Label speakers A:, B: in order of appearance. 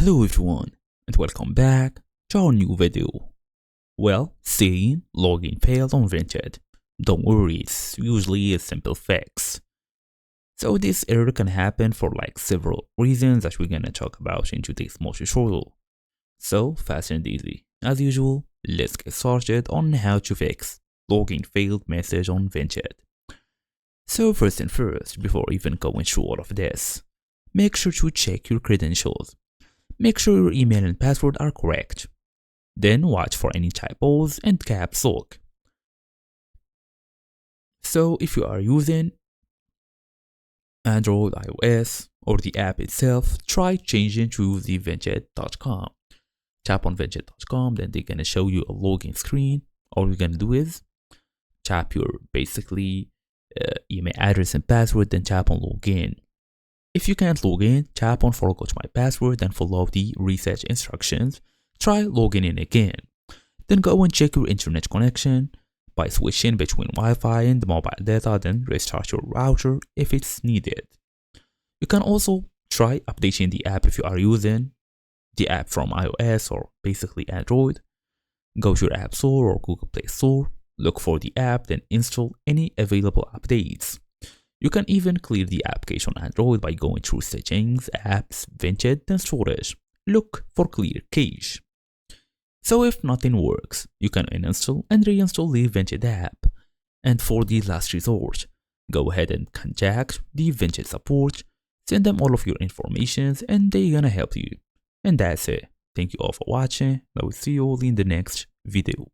A: Hello everyone and welcome back to our new video. Well, saying login failed on Vinted. Don't worry, it's usually a simple fix. So this error can happen for several reasons that we're gonna talk about in today's small tutorial. So fast and easy. As usual, let's get started on how to fix login failed message on Vinted. So first and first, before even going through all of this, make sure to check your credentials. Make sure your email and password are correct. Then watch for any typos and caps lock. So if you are using Android, iOS, or the app itself, try changing to the Vinted.com. Tap on Vinted.com, then they're gonna show you a login screen. All you're gonna do is tap your email address and password, then tap on login. If you can't log in, tap on forgot my password and follow the reset instructions. Try logging in again. Then go and check your internet connection by switching between Wi-Fi and mobile data, then restart your router if it's needed. You can also try updating the app if you are using the app from iOS or Android. Go to your App Store or Google Play Store, look for the app, then install any available updates. You can even clear the application on Android by going through Settings, Apps, Vinted, then Storage. Look for Clear Cache. So if nothing works, you can uninstall and reinstall the Vinted app. And for the last resort, go ahead and contact the Vinted support, send them all of your information and they're gonna help you. And that's it. Thank you all for watching. I will see you all in the next video.